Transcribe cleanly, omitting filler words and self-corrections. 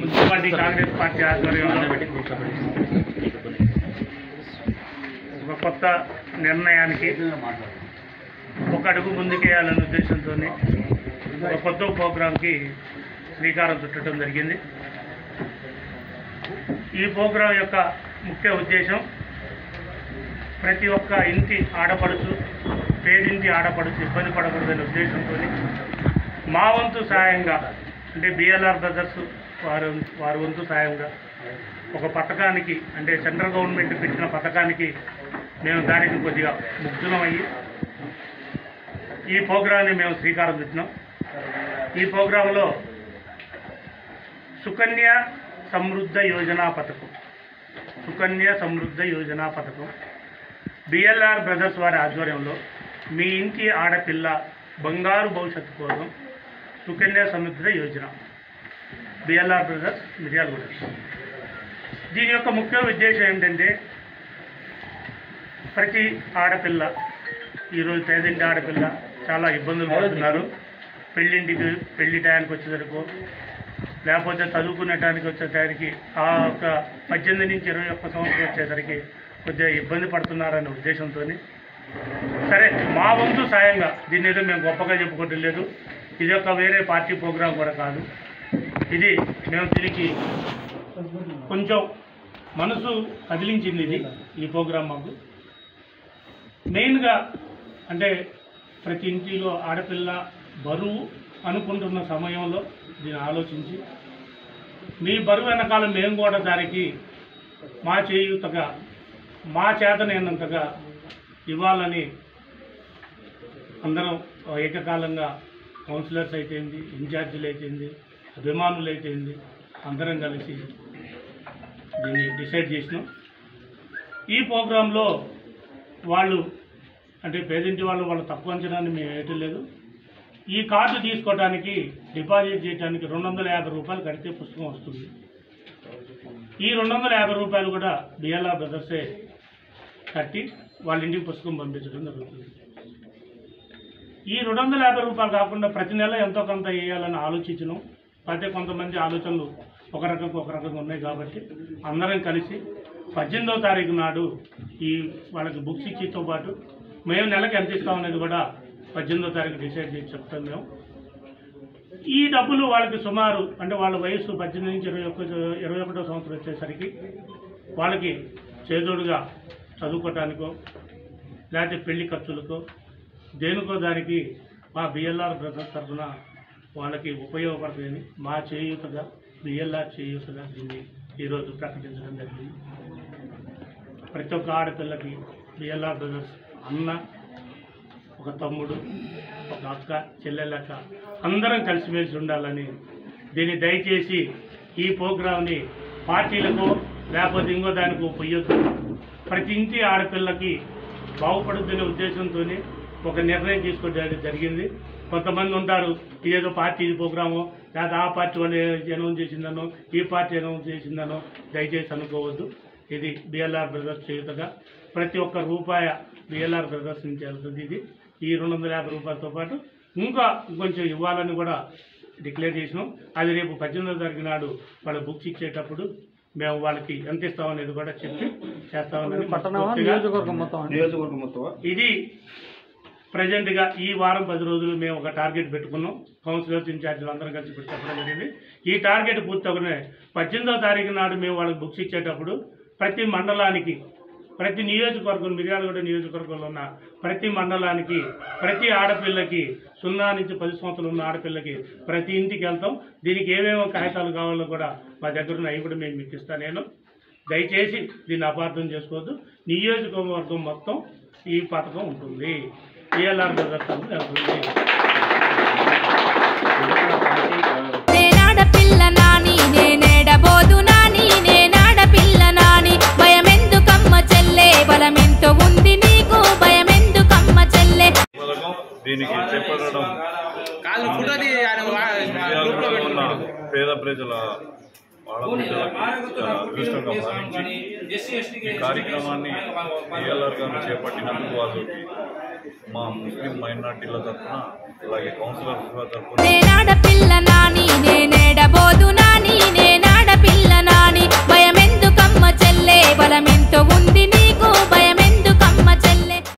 Municipality Congress party ఆధ్వర్యంలో ఒక కొత్త నిర్ణయానికి ఒక అడుగు ముందుకేయాలనే ఉద్దేశంతో ఒక కొత్త ప్రోగ్రాంకి శ్రీకారం చుట్టడం జరిగింది. ఈ ప్రోగ్రాం యొక్క ముఖ్య ఉద్దేశం ప్రతి ఒక్క ఇంటి ఆడపడుచు, పేదింటి ఆడపడుచు ఇబ్బంది పడకూడదనే ఉద్దేశంతో మా వంతు సాయంగా, అంటే బిఎల్ఆర్ బ్రదర్స్ వారి వంతు సాయంగా ఒక పథకానికి, అంటే సెంట్రల్ గవర్నమెంట్ పెట్టిన పథకానికి మేము దానికి కొద్దిగా ముగ్ధులమయ్యి ఈ ప్రోగ్రాన్ని మేము శ్రీకారం చుట్టినాం. ఈ ప్రోగ్రాంలో సుకన్య సమృద్ధ యోజనా పథకం, సుకన్య సమృద్ధ యోజనా పథకం బిఎల్ఆర్ బ్రదర్స్ వారి ఆధ్వర్యంలో మీ ఇంటి ఆడపిల్ల బంగారు భవిష్యత్తు కోసం సుకన్య సమృద్ధ యోజన, బిఎల్ఆర్ బ్రదర్స్ మిర్యాలగూడ. దీని యొక్క ముఖ్య ఉద్దేశం ఏంటంటే ప్రతి ఆడపిల్ల, ఈరోజు పేదింటి ఆడపిల్ల చాలా ఇబ్బందులు పడుతున్నారు. పెళ్లి టయానికి వచ్చేసరికి, లేకపోతే చదువుకునేటానికి వచ్చేసరికి, ఆ ఒక 18 నుంచి 21 సంవత్సరం వచ్చేసరికి కొద్దిగా ఇబ్బంది పడుతున్నారనే ఉద్దేశంతో సరే మా వంతు సాయంగా, దీన్ని ఏదో మేము గొప్పగా చెప్పుకోవటం లేదు, ఇది ఒక వేరే పార్టీ ప్రోగ్రాం కూడా కాదు, ఇది మేము తిరిగి కొంచెం మనసు కదిలించింది ఇది ఈ ప్రోగ్రాం మాకు. మెయిన్గా అంటే ప్రతి ఇంటిలో ఆడపిల్ల బరువు అనుకుంటున్న సమయంలో దీన్ని ఆలోచించి మీ బరువు వెనకాల మేము కూడా దానికి మా చేయూతగా, మా చేతనైనంతగా ఇవ్వాలని అందరం ఏకకాలంగా కౌన్సిలర్స్ అయితేంది, ఇన్ఛార్జీలు అయితేంది, అభిమానులు అయితేంది అందరం కలిసి దీన్ని డిసైడ్ చేసినాం. ఈ ప్రోగ్రాంలో వాళ్ళు అంటే పేదింటి వాళ్ళు తక్కువ అంచనాన్ని మేము వేయటం లేదు. ఈ కార్డు తీసుకోవడానికి, డిపాజిట్ చేయడానికి 250 రూపాయలు కడితే పుస్తకం వస్తుంది. ఈ 250 రూపాయలు కూడా బిఎల్ఆర్ బ్రదర్సే కట్టి వాళ్ళ ఇంటికి పుస్తకం పంపించడం జరుగుతుంది. ఈ 250 రూపాయలు కాకుండా ప్రతి నెల ఎంతో కొంత వేయాలని ఆలోచించను. అయితే కొంతమంది ఆలోచనలు ఒక రకంగా ఉన్నాయి కాబట్టి అందరం కలిసి 18వ తారీఖు నాడు ఈ వాళ్ళకి బుక్స్ ఇచ్చితో పాటు మేము నెలకు ఎంత ఇస్తామనేది కూడా 18వ తారీఖు డిసైడ్ చేసి చెప్తాం మేము. ఈ డబ్బులు వాళ్ళకి సుమారు, అంటే వాళ్ళ వయసు 18 నుంచి 21వ సంవత్సరం వచ్చేసరికి వాళ్ళకి చేదోడుగా చదువుకోవటానికో లేకపోతే పెళ్లి ఖర్చులకో దేనికో దానికి మా బిఎల్ఆర్ బ్రదర్స్ తరఫున వాళ్ళకి ఉపయోగపడుతుందని మా చేయూతగా, బిఎల్ఆర్ చేయూతగా దీన్ని ఈరోజు ప్రకటించడం జరిగింది. ప్రతి ఒక్క ఆడపిల్లకి బిఎల్ఆర్ బ్రదర్స్ అన్న, ఒక తమ్ముడు, ఒక అక్క, చెల్లెలక్క అందరం కలిసిమెలిసి ఉండాలని దీన్ని దయచేసి ఈ ప్రోగ్రాంని పార్టీలకు లేకపోతే ఇంకో దానికి పొయ్యొద్దు. ప్రతి ఇంటి ఆడపిల్లకి బాగుపడుతున్న ఉద్దేశంతో ఒక నిర్ణయం తీసుకోవడం జరిగింది. కొంతమంది ఉంటారు, ఇదేదో పార్టీ ప్రోగ్రామో లేదా ఆ పార్టీ వాళ్ళు అనౌన్స్ చేసిందనో ఈ పార్టీ అనౌన్స్ చేసిందనో దయచేసి అనుకోవద్దు. ఇది బిఎల్ఆర్ బ్రదర్స్ చేయుతగా ప్రతి ఒక్క రూపాయి బిఎల్ఆర్ బ్రదర్స్ నుంచి వెళ్తుంది. ఇది ఈ 250 రూపాయలతో పాటు ఇంకా కొంచెం ఇవ్వాలని కూడా డిక్లేర్ చేసినాం. అది రేపు 18వ తారీఖు నాడు వాళ్ళ బుక్స్ ఇచ్చేటప్పుడు మేము వాళ్ళకి ఎంత ఇస్తామనేది కూడా చెప్పి చేస్తామని. ఇది ప్రజెంట్గా ఈ వారం 10 రోజులు మేము ఒక టార్గెట్ పెట్టుకున్నాం. కౌన్సిలర్స్, ఇన్ఛార్జీలు అందరం కలిసి పెట్టి చెప్పడం జరిగింది. ఈ టార్గెట్ పూర్తవునే 18వ తారీఖు నాడు మేము వాళ్ళకి బుక్స్ ఇచ్చేటప్పుడు ప్రతి మండలానికి, ప్రతి నియోజకవర్గం, మిర్యాలగూడ నియోజకవర్గంలో ఉన్న ప్రతి మండలానికి, ప్రతి ఆడపిల్లకి 0 నుంచి 10 సంవత్సరాలు ఉన్న ఆడపిల్లకి ప్రతి ఇంటికి వెళ్తాం. దీనికి ఏమేమో కాగితాలు కావాలో కూడా మా దగ్గర ఉన్న అవి కూడా మేము మీకు ఇస్తాను. నేను దయచేసి దీన్ని అపార్థం చేసుకోవద్దు. నియోజకవర్గం మొత్తం ఈ పథకం ఉంటుంది. బిఎల్ఆర్ బ్రదర్స్ వెళ్తుంది. దీనికి చేపట్టడం పేద ప్రజల ఆడబిడ్డలకి చాలా అదృష్టంగా భావించి ఈ కార్యక్రమాన్ని ఏఎల్ఆర్గా చేపట్టినందుకు వాళ్ళకి మా ముస్లిం మైనార్టీల తరఫున అలాగే కౌన్సిలర్ తరఫున